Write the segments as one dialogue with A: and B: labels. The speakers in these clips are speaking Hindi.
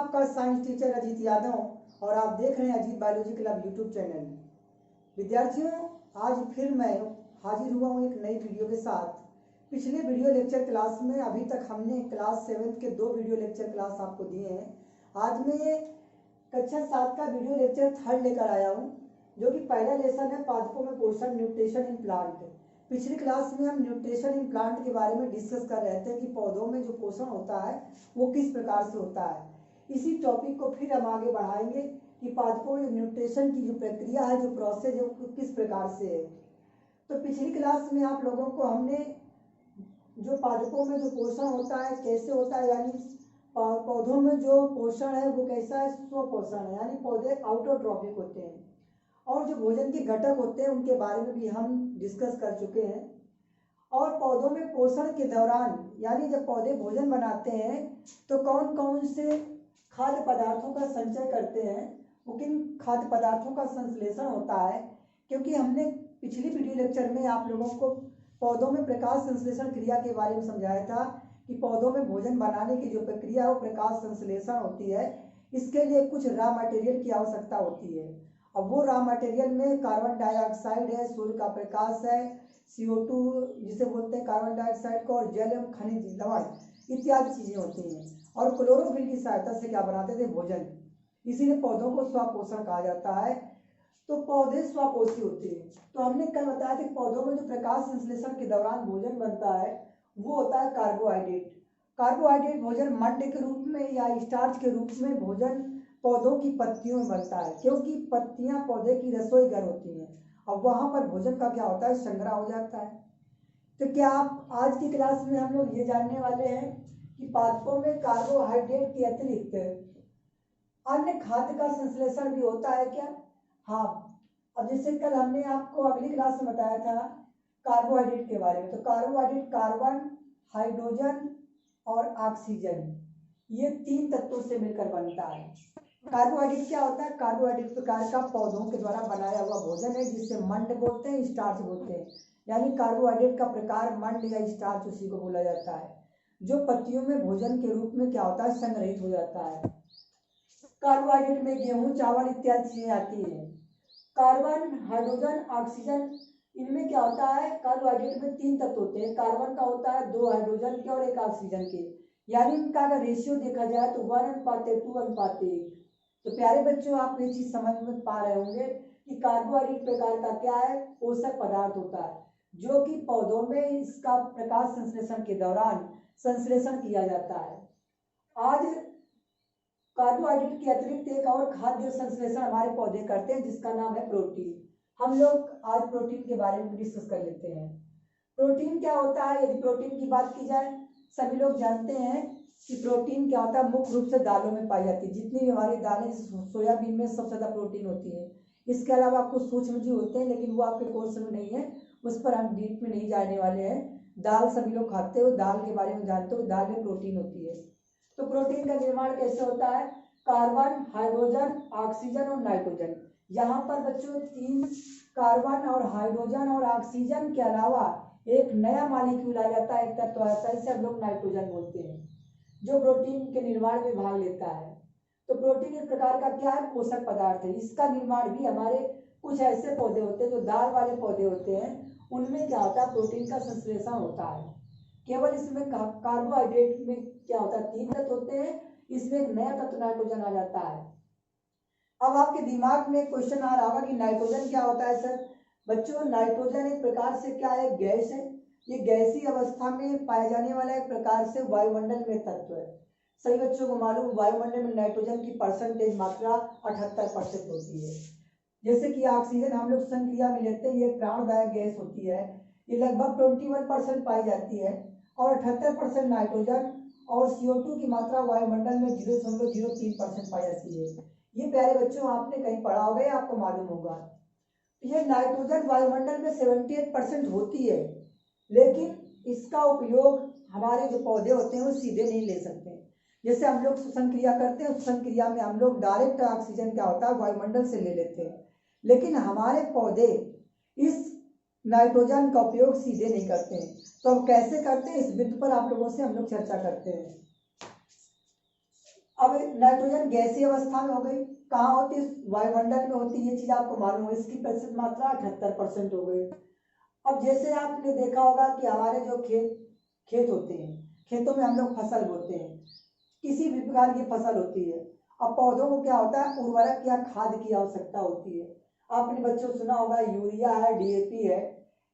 A: आपका साइंस टीचर अजीत यादव और आप देख रहे हैं Ajit biology club YouTube channel. विद्यार्थियों, आज फिर मैं हाजिर हुआ हूँ एक नई वीडियो के साथ। पिछले वीडियो लेक्चर क्लास में अभी तक हमने क्लास 7 के 2 वीडियो लेक्चर क्लास आपको दिए हैं। आज मैं कक्षा 7 का वीडियो लेक्चर 3 लेकर आया हूँ, जो कि पहला लेसन है पादपों में पोषण, न्यूट्रिशन इन प्लांट। पिछली क्लास में हम न्यूट्रिशन इन प्लांट के बारे में डिस्कस कर रहे थे कि पौधों में जो पोषण होता है वो किस प्रकार से होता है। इसी टॉपिक को फिर हम आगे बढ़ाएंगे कि पादपों में न्यूट्रिशन की जो प्रक्रिया है, जो प्रोसेस है, वो किस प्रकार से है। तो पिछली क्लास में आप लोगों को हमने जो पादपों में जो पोषण होता है कैसे होता है, यानी पौधों में जो पोषण है वो कैसा है, स्वपोषण है, यानी पौधे आउटोट्रॉपिक होते हैं, और जो भोजन के घटक होते हैं उनके बारे में भी हम डिस्कस कर चुके हैं। और पौधों में पोषण के दौरान, यानी जब पौधे भोजन बनाते हैं तो कौन कौन से खाद्य पदार्थों का संचय करते हैं, वो किन खाद्य पदार्थों का संश्लेषण होता है। क्योंकि हमने पिछली वीडियो लेक्चर में आप लोगों को पौधों में प्रकाश संश्लेषण क्रिया के बारे में समझाया था कि पौधों में भोजन बनाने की जो प्रक्रिया है वो प्रकाश संश्लेषण होती है। इसके लिए कुछ रॉ मटेरियल की आवश्यकता होती है। अब वो रॉ मटेरियल में कार्बन डाइऑक्साइड है, सूर्य का प्रकाश है, CO2 जिसे बोलते हैं कार्बन डाइऑक्साइड को, और जल एवं खनिज लवण इत्यादि चीजें होती हैं। और क्लोरोफिल की सहायता से क्या बनाते थे, भोजन। इसीलिए पौधों को स्वपोषण कहा जाता है। तो पौधे स्वपोषी होते हैं। तो हमने कल बताया कि पौधों में जो प्रकाश संश्लेषण के दौरान भोजन बनता है वो होता है कार्बोहाइड्रेट। कार्बोहाइड्रेट भोजन मंड के रूप में या स्टार्च के रूप में भोजन पौधों की पत्तियों में बनता है, क्योंकि पत्तियां पौधे की रसोई घर होती हैं। अब वहां पर भोजन का क्या होता है, संग्रह हो जाता है। तो क्या आप आज की क्लास में हम लोग ये जानने वाले हैं कि पादपों में कार्बोहाइड्रेट के अतिरिक्त अन्य खाद्य का संश्लेषण भी होता है क्या? हाँ। अब जैसे कल हमने आपको अगली क्लास में बताया था कार्बोहाइड्रेट के बारे में। तो कार्बोहाइड्रेट कार्बन, हाइड्रोजन और ऑक्सीजन, ये 3 तत्वों से मिलकर बनता है। कार्बोहाइड्रेट क्या होता है? कार्बोहाइड्रेट प्रकार का पौधों के द्वारा बनाया हुआ भोजन है, जिससे मंड बोलते हैं, स्टार्च बोलते हैं। यानी कार्बोहाइड्रेट का प्रकार मंड या स्टार्च उसी को बोला जाता है, जो पत्तियों में भोजन के रूप में क्या होता है, संग्रहित हो जाता है। कार्बोहाइड्रेट में गेहूं, चावल इत्यादि चीजें आती है। कार्बन, हाइड्रोजन, ऑक्सीजन, इनमें क्या होता है, कार्बोहाइड्रेट में 3 तत्व होते हैं। कार्बन का होता है 2 हाइड्रोजन के और 1 ऑक्सीजन के, यानी इनका अगर रेशियो देखा जाए तो 1:2:1। तो प्यारे बच्चों, आप ये चीज समझ में पा रहे होंगे कि कार्बोहाइड्रेट प्रकार का क्या है, पोषक पदार्थ होता है, जो कि पौधों में इसका प्रकाश संश्लेषण के दौरान संश्लेषण किया जाता है। आज कार्बोहाइड्रेट के अतिरिक्त एक और खाद्य संश्लेषण हमारे पौधे करते हैं, जिसका नाम है प्रोटीन। हम लोग आज प्रोटीन के बारे में डिस्कस कर लेते हैं। प्रोटीन क्या होता है? यदि प्रोटीन की बात की जाए, सभी लोग जानते हैं कि प्रोटीन क्या होता है, मुख्य रूप से दालों में पाई जाती है। जितनी भी हमारी दालें, सोयाबीन में सबसे ज्यादा प्रोटीन होती है। इसके अलावा कुछ सूक्ष्म जीव होते हैं, लेकिन वो आपके कोर्स में नहीं है, उस पर हम डीप में नहीं जाने वाले हैं। दाल सभी लोग खाते हो, दाल के बारे में जानते हो, दाल में प्रोटीन होती है। तो प्रोटीन का निर्माण कैसे होता है? कार्बन, हाइड्रोजन, ऑक्सीजन और नाइट्रोजन। यहाँ पर बच्चों 3 कार्बन और हाइड्रोजन और ऑक्सीजन के अलावा एक नया मॉलिक्यूल आ जाता है, एक तत्व आता है, इसे हम लोग नाइट्रोजन बोलते हैं, जो प्रोटीन के निर्माण में भाग लेता है। तो प्रोटीन एक प्रकार का क्या है, पोषक पदार्थ है। इसका निर्माण भी हमारे कुछ ऐसे पौधे होते हैं जो दाल वाले पौधे होते हैं, उनमें क्या होता है, प्रोटीन का संश्लेषण होता है। केवल इसमें कार्बोहाइड्रेट में क्या होता है, 3 तत्व होते हैं, इसमें एक नया तत्व नाइट्रोजन आ जाता है। अब आपके दिमाग में क्वेश्चन आ रहा होगा कि नाइट्रोजन क्या होता है सर? बच्चों, नाइट्रोजन एक प्रकार से क्या है, गैस है। ये गैसीय अवस्था में पाया जाने वाला एक प्रकार से वायुमंडल में तत्व है। सभी बच्चों को मालूम, वायुमंडल में नाइट्रोजन की परसेंटेज मात्रा 78% होती है। जैसे कि ऑक्सीजन हम लोग श्वसन क्रिया में लेते हैं, ये प्राणदायक गैस होती है, ये लगभग 21% पाई जाती है। और 78% नाइट्रोजन और CO2 की मात्रा वायुमंडल में 0.03% पाई जाती है। ये प्यारे बच्चों आपने कहीं पढ़ा होगा या आपको मालूम होगा। ये नाइट्रोजन वायुमंडल में 78% होती है, लेकिन इसका उपयोग हमारे जो पौधे होते हैं वो सीधे नहीं ले सकते। जैसे हम लोग श्वसन क्रिया करते हैं, श्वसन क्रिया में हम लोग डायरेक्ट ऑक्सीजन क्या होता है, वायुमंडल से ले लेते हैं, लेकिन हमारे पौधे इस नाइट्रोजन का उपयोग सीधे नहीं करते हैं। तो अब कैसे करते हैं, इस बिंदु पर आप लोगों से हम लोग चर्चा करते हैं। अब नाइट्रोजन गैसीय अवस्था में हो गई, कहाँ होती है? वायुमंडल में होती है। ये चीज आपको मालूम है। इसकी प्रतिशत मात्रा 78% हो गई। अब जैसे आपने देखा होगा कि हमारे जो खेत होते हैं, खेतों में हम लोग फसल बोते हैं, किसी भी प्रकार की फसल होती है। अब पौधों को क्या होता है, उर्वरक या खाद की आवश्यकता होती है। आपने बच्चों सुना होगा यूरिया है, डीएपी है।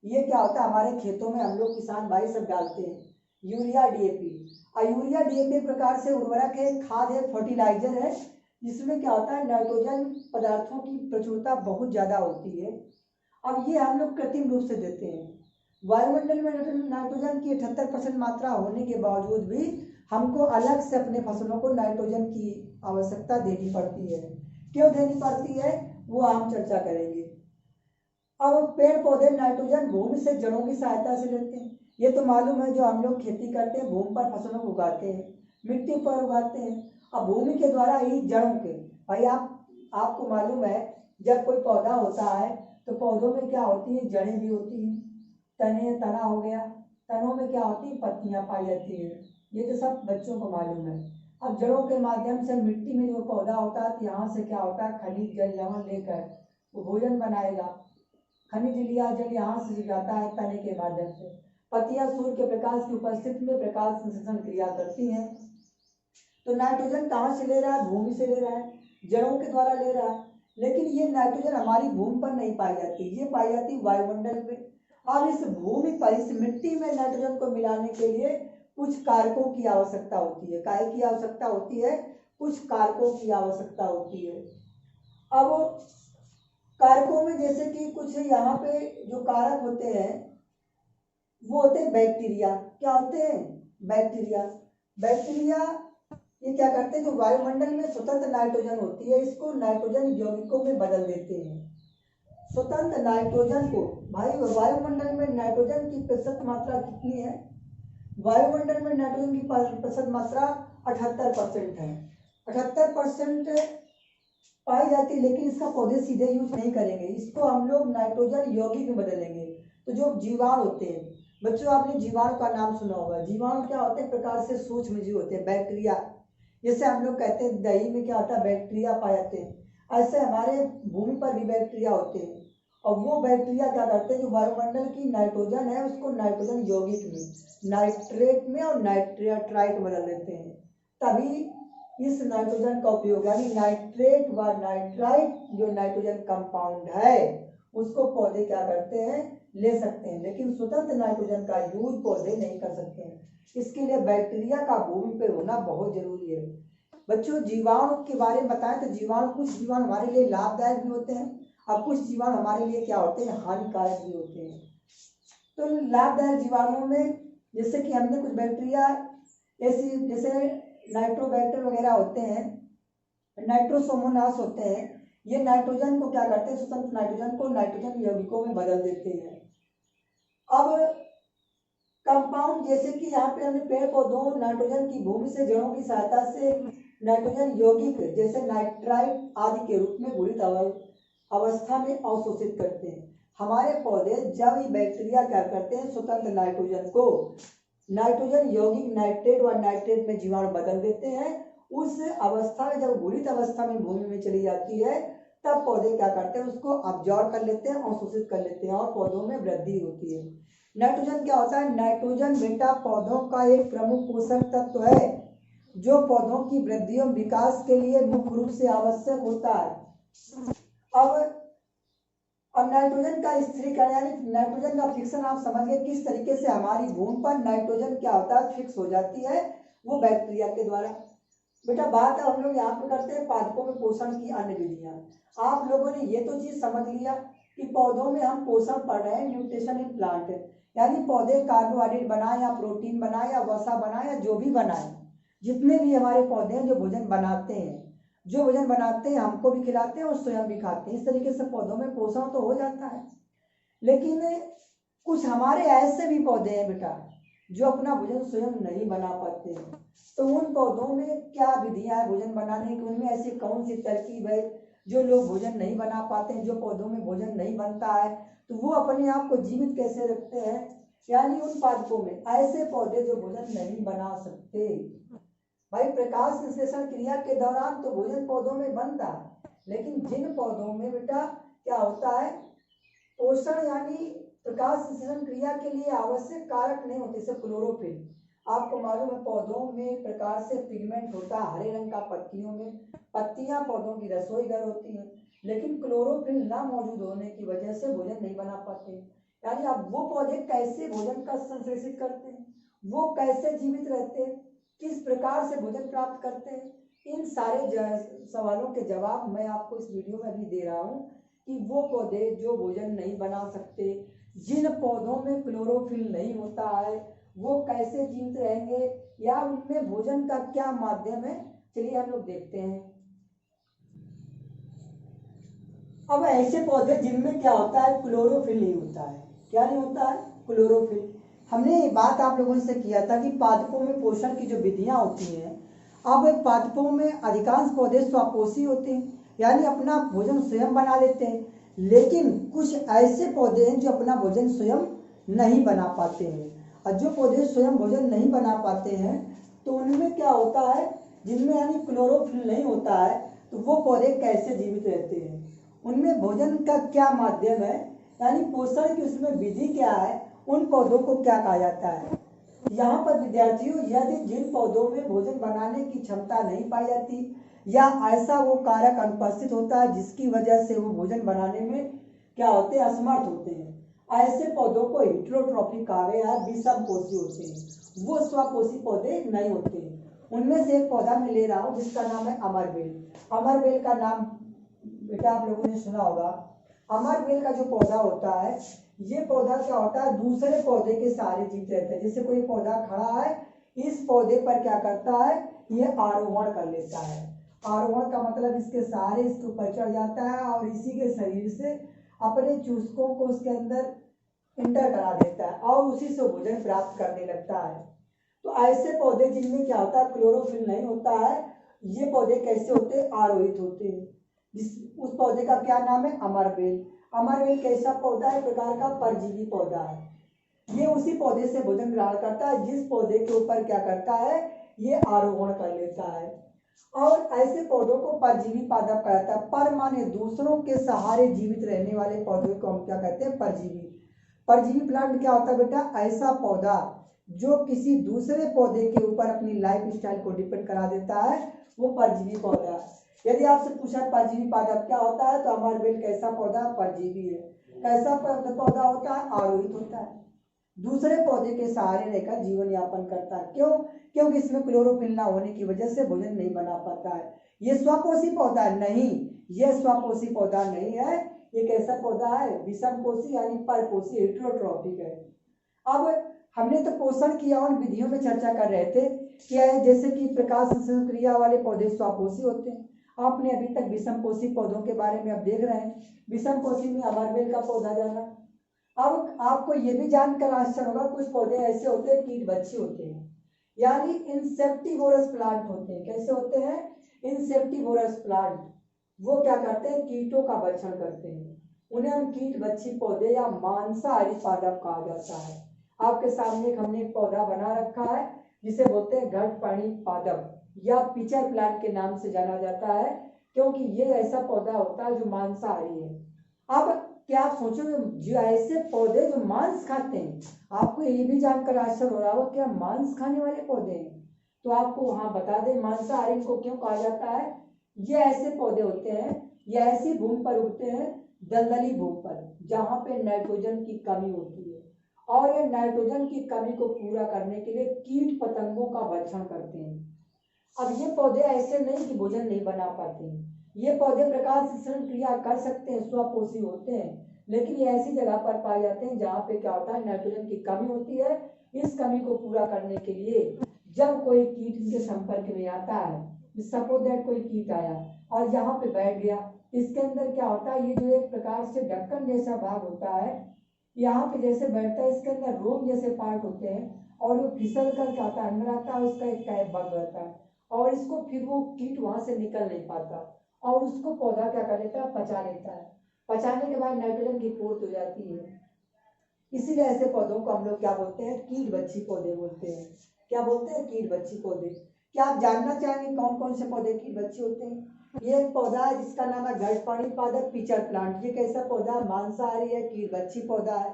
A: ये क्या होता है, हमारे खेतों में हम लोग किसान भाई सब डालते हैं यूरिया डीएपी। और यूरिया डीएपी प्रकार से उर्वरक है, खाद है, फर्टिलाइजर है, जिसमें क्या होता है नाइट्रोजन पदार्थों की प्रचुरता बहुत ज्यादा होती है। अब ये हम लोग कृत्रिम रूप से देते हैं। वायुमंडल में नाइट्रोजन की 78% मात्रा होने के बावजूद भी हमको अलग से अपने फसलों को नाइट्रोजन की आवश्यकता देनी पड़ती है। क्यों देनी पड़ती है, वो हम चर्चा करेंगे। अब पेड़ पौधे नाइट्रोजन भूमि से जड़ों की सहायता से लेते हैं। ये तो मालूम है, जो हम लोग खेती करते हैं भूमि पर फसलों को उगाते हैं, मिट्टी पर उगाते हैं। अब भूमि के द्वारा ही जड़ों के, भाई आपको मालूम है जब कोई पौधा होता है तो पौधों में क्या होती है, जड़ें भी होती हैं। तना हो गया, तनों में क्या होती है, पत्तियां पाई जाती है। ये तो सब बच्चों को मालूम है। अब जड़ों के माध्यम से मिट्टी में जो पौधा होता है तो यहाँ से क्या होता है, खनिज जल लवण लेकर वो भोजन बनाएगा। खनिज लिया जल यहाँ से जाता है तने के माध्यम से। पत्तियां सूर्य के प्रकाश की उपस्थिति में प्रकाश संश्लेषण क्रिया करती हैं। तो नाइट्रोजन कहाँ से ले रहा है, भूमि से ले रहा है, जड़ों के द्वारा ले रहा है। लेकिन ये नाइट्रोजन हमारी भूमि पर नहीं पाई जाती, ये पाई जाती वायुमंडल में। अब इस भूमि पर, इस मिट्टी में नाइट्रोजन को मिलाने के लिए कुछ कारकों की आवश्यकता होती है। काय की आवश्यकता होती है, कुछ कारकों की आवश्यकता होती है। अब कारकों में जैसे कि कुछ यहाँ पे जो कारक होते हैं वो होते हैं बैक्टीरिया। क्या होते हैं, बैक्टीरिया। बैक्टीरिया ये क्या करते हैं, जो वायुमंडल में स्वतंत्र नाइट्रोजन होती है इसको नाइट्रोजन यौगिकों में बदल देते हैं। स्वतंत्र नाइट्रोजन को, भाई वायुमंडल में नाइट्रोजन की प्रतिशत मात्रा कितनी है, वायुमंडल में नाइट्रोजन की प्रतिशत मात्रा 78% है। 78% पाई जाती है, लेकिन इसका पौधे सीधे यूज नहीं करेंगे, इसको हम लोग नाइट्रोजन यौगिक में बदलेंगे। तो जो जीवाणु होते हैं, बच्चों आपने जीवाणु का नाम सुना होगा। जीवाणु क्या होते हैं, प्रकार से सूक्ष्म जीव होते हैं, बैक्टीरिया। जैसे हम लोग कहते हैं दही में क्या होता है, बैक्टीरिया पाए जाते हैं, ऐसे हमारे भूमि पर भी बैक्टीरिया होते हैं। और वो बैक्टीरिया क्या करते हैं, जो वायुमंडल की नाइट्रोजन है उसको नाइट्रोजन यौगिक में, नाइट्रेट में और नाइट्राइट बदल देते हैं। तभी इस नाइट्रोजन का उपयोग, यानी नाइट्रेट व नाइट्राइट जो नाइट्रोजन कंपाउंड है उसको पौधे क्या करते हैं, ले सकते हैं। लेकिन स्वतंत्र नाइट्रोजन का यूज पौधे नहीं कर सकते हैं। इसके लिए बैक्टीरिया का भूमि पे होना बहुत जरूरी है। बच्चों जीवाणु के बारे में बताएं तो जीवाणु, कुछ जीवाणु हमारे लिए लाभदायक भी होते हैं और कुछ जीवाणु हमारे लिए क्या होते हैं, हानिकारक भी होते हैं। तो लाभदायक जीवाणुओं में जैसे कि हमने कुछ बैक्टीरिया ऐसी, जैसे नाइट्रोबैक्टर वगैरह होते हैं, नाइट्रोसोमोनास होते हैं, ये नाइट्रोजन को क्या करते हैं, स्वतंत्र नाइट्रोजन को नाइट्रोजन यौगिकों में बदल देते हैं। अब कंपाउंड जैसे कि यहाँ पे हमने पेड़ पौधों नाइट्रोजन की भूमि से जड़ों की सहायता से नाइट्रोजन यौगिक जैसे नाइट्राइट आदि के रूप में घुलित अवस्था में अवशोषित करते हैं। हमारे पौधे जब ये बैक्टीरिया क्या करते हैं, स्वतंत्र नाइट्रोजन को नाइट्रोजन यौगिक नाइट्रेट व नाइट्रेट में जीवाणु बदल देते हैं। उस अवस्था में जब घुलित अवस्था में भूमि में चली जाती है तब पौधे क्या करते हैं, उसको अब्जॉर्ब कर लेते हैं, अवशोषित कर लेते हैं और पौधों में वृद्धि होती है। नाइट्रोजन क्या होता है, नाइट्रोजन बेटा पौधों का एक प्रमुख पोषक तत्व है जो पौधों की वृद्धि और विकास के लिए मुख्य रूप से आवश्यक होता है। अब नाइट्रोजन का स्थिरीकरण यानी नाइट्रोजन का फिक्सन आप समझ गए किस तरीके से हमारी भूमि पर नाइट्रोजन क्या होता है, फिक्स हो जाती है, वो बैक्टीरिया के द्वारा। बेटा बात हम लोग यहाँ पे करते हैं पादपों में पोषण की अन्य विधियां। आप लोगों ने ये तो चीज समझ लिया कि पौधों में हम पोषण पढ़ रहे हैं, न्यूट्रिशन इन प्लांट, यानी पौधे कार्बोहाइड्रेट बनाए या प्रोटीन बनाए या वसा बनाए या जो भी बनाए, जितने भी हमारे पौधे हैं जो भोजन बनाते हैं, जो भोजन बनाते हैं हमको भी खिलाते हैं और स्वयं भी खाते हैं। इस तरीके से पौधों में पोषण तो हो जाता है। लेकिन कुछ हमारे ऐसे भी पौधे हैं बेटा जो अपना भोजन स्वयं नहीं बना पाते हैं। तो उन पौधों में क्या विधियां है भोजन बनाने की, उनमें ऐसी कौन सी तरकीब है जो लोग भोजन नहीं बना पाते हैं, जो पौधों में भोजन नहीं बनता है तो वो अपने आप को जीवित कैसे रखते हैं। यानी उन पादपों में ऐसे पौधे जो भोजन नहीं बना सकते, भाई प्रकाश संश्लेषण क्रिया के दौरान तो भोजन पौधों में बनता है, लेकिन जिन पौधों में बेटा क्या होता है, पोषण यानी प्रकाश संश्लेषण क्रिया के लिए आवश्यक कारक नहीं होते, जैसे क्लोरोफिल। आपको मालूम है पौधों में एक प्रकार से पिगमेंट होता है हरे रंग का पत्तियों में, पत्तियां पौधों की रसोई घर होती हैं, लेकिन क्लोरोफिल ना मौजूद होने की वजह से भोजन नहीं बना पाते। यानी अब वो पौधे कैसे भोजन का संश्लेषित करते हैं, वो कैसे जीवित रहते हैं, किस प्रकार से भोजन प्राप्त करते हैं, इन सारे सवालों के जवाब मैं आपको इस वीडियो में अभी दे रहा हूँ कि वो पौधे जो भोजन नहीं बना सकते, जिन पौधों में क्लोरोफिल नहीं होता है, वो कैसे जीवित रहेंगे या उनमें भोजन का क्या माध्यम है, चलिए हम लोग देखते हैं। अब ऐसे पौधे जिनमें क्या होता है, क्लोरोफिल नहीं होता है। क्या नहीं होता है? क्लोरोफिल। हमने ये बात आप लोगों से किया था कि पादपों में पोषण की जो विधियां होती हैं, अब पादपों में अधिकांश पौधे स्वपोषी होते हैं, यानी अपना भोजन स्वयं बना लेते हैं, लेकिन कुछ ऐसे पौधे हैं जो अपना भोजन स्वयं नहीं बना पाते हैं। और जो पौधे स्वयं भोजन नहीं बना पाते हैं तो उनमें क्या होता है, जिनमें यानी क्लोरोफिल नहीं होता है, तो वो पौधे कैसे जीवित रहते हैं, उनमें भोजन का क्या माध्यम है, यानी पोषण की उसमें विधि क्या है, उन पौधों को क्या कहा जाता है। यहाँ पर विद्यार्थियों, यदि जिन पौधों में भोजन बनाने की क्षमता नहीं पाई जाती या ऐसा वो कारक अनुपस्थित होता है जिसकी वजह से वो भोजन बनाने में क्या होते हैं, असमर्थ होते हैं, ऐसे पौधों को हेटेरोट्रॉफिक कहा गया है, विषमपोषी होते हैं, वो स्वपोषी पौधे नहीं होते। उनमें से एक पौधा मैं ले रहा हूँ जिसका नाम है अमरबेल। अमरबेल का नाम बेटा आप लोगों ने सुना होगा। अमरबेल का जो पौधा होता है, ये पौधा क्या होता है, दूसरे पौधे के सहारे जीवित रहता है। जैसे कोई पौधा खड़ा है, इस पौधे पर क्या करता है, ये आरोहण कर लेता है। आरोहण का मतलब इसके सहारे इसके ऊपर चढ़ जाता है और इसी के शरीर से अपने चूसकों को उसके अंदर इंटर करा देता है और उसी से भोजन प्राप्त करने लगता है। तो ऐसे पौधे जिनमें क्या होता है, क्लोरोफिल नहीं होता है, ये पौधे कैसे होते हैं, आरोहित होते हैं। उस पौधे का क्या नाम है, अमरबेल। अमरबेल कैसा पौधा है, प्रकार का परजीवी पौधा है। ये उसी पौधे से भोजन ग्रहण करता है जिस पौधे के ऊपर क्या करता है, ये आरोहण कर लेता है। और ऐसे पौधों को परजीवी पादप कहा जाता है। पर माने दूसरों के सहारे जीवित रहने वाले पौधों को हम क्या कहते हैं, परजीवी। परजीवी प्लांट क्या होता है बेटा, ऐसा पौधा जो किसी दूसरे पौधे के ऊपर अपनी लाइफ स्टाइल को डिपेंड करा देता है, वो परजीवी पौधा। यदि आपसे पूछा परजीवी पादप क्या होता है, तो अमरबेल कैसा पौधा, परजीवी है। कैसा पौधा होता है, आरोहित होता है, दूसरे पौधे के सहारे रहकर जीवन यापन करता है। क्यों? क्योंकि इसमें क्लोरोफिल ना होने की वजह से भोजन नहीं बना पाता है। ये स्वपोषी पौधा नहीं, ये स्वपोषी पौधा नहीं है। ये कैसा पौधा है, विषमपोषी यानी परपोषी, हेटेरोट्रॉफिक है। अब हमने तो पोषण की और विधियों में चर्चा कर रहे थे कि जैसे कि प्रकाश संश्लेषण क्रिया वाले पौधे स्वपोषी होते हैं। आपने अभी तक विषमपोषी पौधों के बारे में अब देख रहे हैं। विषमपोषी में अमरबेल का पौधा जाना। अब आपको ये भी जानकर आश्चर्य होगा, कुछ पौधे ऐसे होते हैं कीट बच्चे होते हैं, यानी इंसेक्टिवोरस प्लांट होते हैं। कैसे होते हैं, इंसेक्टिवोरस प्लांट। वो क्या करते हैं, कीटों का भक्षण करते हैं। उन्हें हम कीट बच्ची पौधे या मांसाहारी पादप कहा जाता है। आपके सामने हमने एक पौधा बना रखा है जिसे बोलते हैं घटपर्णी पादप या पिचर प्लांट के नाम से जाना जाता है, क्योंकि ये ऐसा पौधा होता है जो मांसाहारी है। अब क्या आप सोचोगे, जो ऐसे पौधे जो मांस खाते हैं, आपको ये भी जानकर आश्चर्य हो रहा हो क्या मांस खाने वाले पौधे हैं, तो आपको वहां बता दें मांसाहारी को क्यों कहा जाता है। ये ऐसे पौधे होते हैं, ये ऐसी भूमि पर उगते हैं, दलदली भूमि पर, जहां पे नाइट्रोजन की कमी होती है, और ये नाइट्रोजन की कमी को पूरा करने के लिए कीट पतंगों का भक्षण करते हैं। अब ये पौधे ऐसे नहीं कि भोजन नहीं बना पाते हैं, ये पौधे प्रकाश संश्लेषण क्रिया कर सकते हैं, स्वपोषी होते हैं, लेकिन ये ऐसी जगह पर पाए जाते हैं जहाँ पे क्या होता है, नाइट्रोजन की कमी होती है। इस कमी को पूरा करने के लिए जब कोई कीट इनके संपर्क में आता है, सपोज दैट कोई कीट आया और यहाँ पे बैठ गया, इसके अंदर क्या होता है, ये जो एक प्रकार से ढक्कन जैसा भाग होता है, यहाँ पे जैसे बैठता है, इसके अंदर रोम जैसे पार्ट होते हैं और वो फिसल कर क्या होता है, अंदर आता है, उसका एक कैप बंद रहता है और इसको फिर वो कीट वहां से निकल नहीं पाता और उसको पौधा क्या कर लेता है, पचा लेता है। पचाने के बाद नाइट्रोजन की पूर्ति हो जाती है। इसीलिए ऐसे पौधों को हम लोग क्या बोलते हैं, कीट बच्ची पौधे बोलते हैं। क्या बोलते हैं, कीट बच्ची पौधे। क्या आप जानना चाहेंगे कौन कौन से पौधे कीट बच्चे होते हैं? ये एक पौधा है जिसका नाम है घड़पानी पादप पिचर प्लांट। ये कैसा पौधा है? मांसाहारी है, कीट बच्ची पौधा है।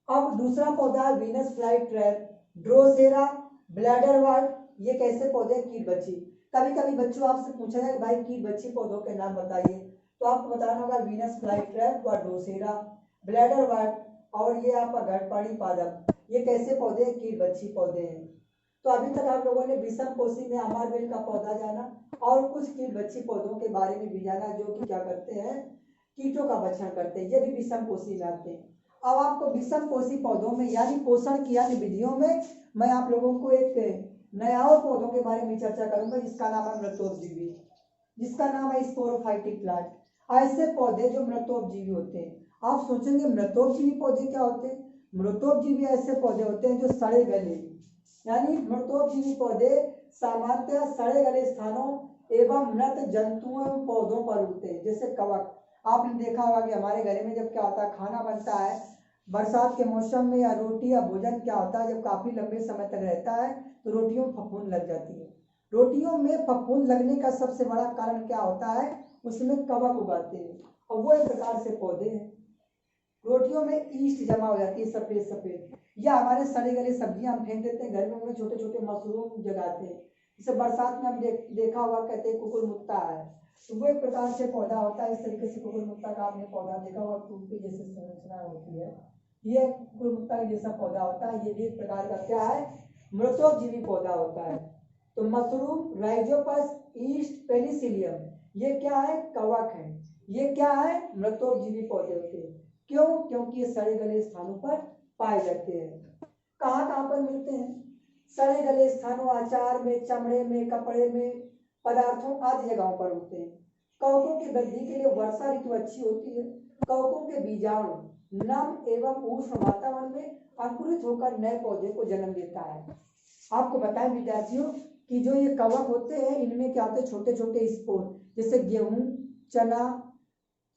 A: अब दूसरा पौधा है वीनस फ्लाई ट्रैप, ड्रोसेरा ब्लैडरवर्ट। ये कैसे पौधे? कीट बच्ची। कभी कभी बच्चों आपसे पूछा जाए भाई कीट बच्ची पौधों के नाम बताइए, तो आपको बताना होगा वीनस फ्लाई ट्रैप व ड्रोसेरा ब्लैडरवर्ट और ये आपका घड़पानी पादप। ये कैसे पौधे? कीट बच्ची पौधे हैं। तो अभी तक आप लोगों ने विषम पोषी में अमारबेल का पौधा जाना और कुछ कीट बच्ची पौधों के बारे में भी जाना जो कि क्या करते हैं? कीटों का भक्षण करते हैं। ये भी विषम पोषी में आते हैं। अब आपको विषम पोषी पौधों में यानी पोषण की यानी विधियों में मैं आप लोगों को एक नया और पौधों के बारे में चर्चा करूंगा जिसका नाम है मृतोपजीवी, जिसका नाम है स्पोरोफाइटिक प्लांट। ऐसे पौधे जो मृतोपजीवी होते हैं। आप सोचेंगे मृतोपजीवी पौधे क्या होते हैं? मृतोपजीवी ऐसे पौधे होते हैं जो सड़े गले, यानी मृतोपजीवी पौधे सामान्यतः सड़े गले स्थानों एवं मृत जंतुओं एवं पौधों पर उगते हैं, जैसे कवक। आपने देखा होगा कि हमारे घर में जब क्या होता है, खाना बनता है बरसात के मौसम में या रोटी या भोजन क्या होता है, जब काफी लंबे समय तक रहता है तो रोटियों में फफूंद लग जाती है। रोटियों में फफूंद लगने का सबसे बड़ा कारण क्या होता है? उसमें कवक उगाते हैं और वो एक प्रकार से पौधे हैं। रोटियों में ईस्ट जमा हो जाती है सफेद सफेद, या हमारे सड़े गले सब्जियां हम फेंक देते हैं घर में, उनमें छोटे छोटे मशरूम जगाते हैं। इसे बरसात में हम देखा हुआ, कहते हैं कुकुरमुत्ता है, तो वो एक प्रकार से पौधा होता है। इस तरीके से कुकुरमुत्ता का आपने पौधा देखा होगा, फूल की जैसे संरचना होती है, ये कुकुरमुत्ता जैसा पौधा होता है। ये भी एक प्रकार का क्या है? मृतोपजीवी पौधा होता है। तो मशरूम राइजोपस ईस्ट पेनिसिलियम ये क्या है? कवक है। ये क्या है? मृतोपजीवी पौधे होते हैं। क्यों? क्योंकि ये सड़े गले स्थानों पर पाए जाते हैं। कहाँ कहाँ पर मिलते हैं? सड़े गले स्थानों, आचार में, चमड़े में, कपड़े में, पदार्थों आदि जगहों पर होते हैं। कवकों की वृद्धि के लिए वर्षा ऋतु अच्छी होती है। कवकों के बीजाणु नम एवं उष्ण वातावरण में अंकुरित होकर नए पौधे को जन्म देता है। आपको बताएं विद्यार्थियों कि जो ये कवक होते हैं इनमें क्या होते हैं? छोटे छोटे स्पोर, जैसे गेहूं, चना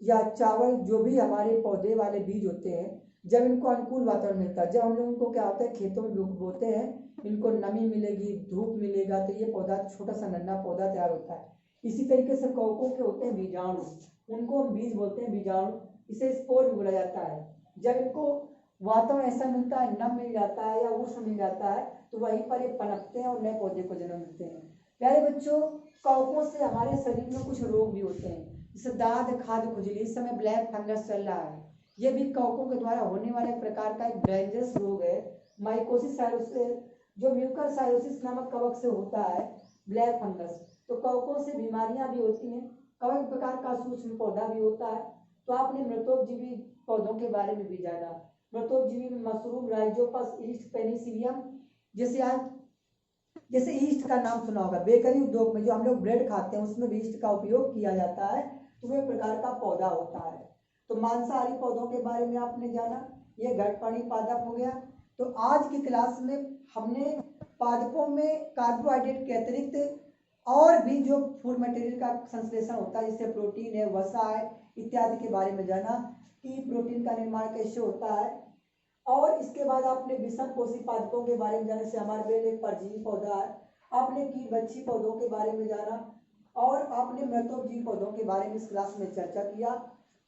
A: या चावल, जो भी हमारे पौधे वाले बीज होते हैं, जब इनको अनुकूल वातावरण मिलता है, जब हम लोग उनको क्या होता है खेतों में बोते हैं, इनको नमी मिलेगी, धूप मिलेगा, तो ये पौधा छोटा सा नन्हा पौधा तैयार होता है। इसी तरीके से कवकों के होते हैं बीजाणु, उनको हम बीज बोलते हैं बीजाणु, इसे स्पोर भी बोला जाता है। जब इनको वातावरण ऐसा मिलता है, नम मिल जाता है या उष्ण मिल जाता है, तो वहीं पर ये पनपते हैं और नए पौधे को जन्म देते हैं। प्यारे बच्चों, कवकों से हमारे शरीर में कुछ रोग भी होते हैं, जैसे दाद, खाद, खुजली। इस समय ब्लैक फंगस चल रहा है, ये भी कवकों के द्वारा होने वाले प्रकार का एक डेंजरस रोग है। माइकोसिस साइरोसिस जो म्यूकरसाइरोसिस नामक कवक से होता है, ब्लैक फंगस। तो कवकों से बीमारियां भी होती हैं। कवक प्रकार का सूक्ष्म पौधा भी होता है। तो आपने मृतोपजीवी पौधों के बारे में भी जाना। मृतोपजीवी में मशरूम राइजोपस ईस्ट पेनिसिलियम, जैसे ईस्ट का नाम सुना होगा, बेकरी उद्योग में जो हम लोग ब्रेड खाते हैं उसमें भी ईस्ट का उपयोग किया जाता है, तो वो एक प्रकार का पौधा होता है। तो मांसाहारी पौधों के बारे में आपने जाना, ये घड़पानी पादप हो गया। तो आज की क्लास में हमने पादपों में कार्बोहाइड्रेट के अतिरिक्त और भी जो फूड मटेरियल का संश्लेषण होता है, जैसे प्रोटीन है, वसा है इत्यादि के बारे में जाना कि प्रोटीन का निर्माण कैसे होता है। और इसके बाद आपने विषम पोषी पादपों के बारे में जाने से अमारबेल एक परजीवी पौधा है। आपने कीट बच्ची पौधों के बारे में जाना और आपने मृतोपजीवी पौधों के बारे में इस क्लास में चर्चा किया।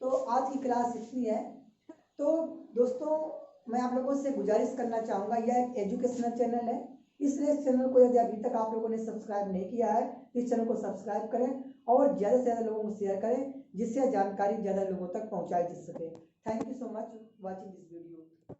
A: तो आज की क्लास इतनी है। तो दोस्तों, मैं आप लोगों से गुजारिश करना चाहूँगा, यह एक एजुकेशनल चैनल है, इसलिए इस चैनल को यदि अभी तक आप लोगों ने सब्सक्राइब नहीं किया है तो इस चैनल को सब्सक्राइब करें और ज़्यादा से ज़्यादा लोगों को शेयर करें, जिससे जानकारी ज़्यादा लोगों तक पहुँचाई जा सके। Thank you so much watching this video.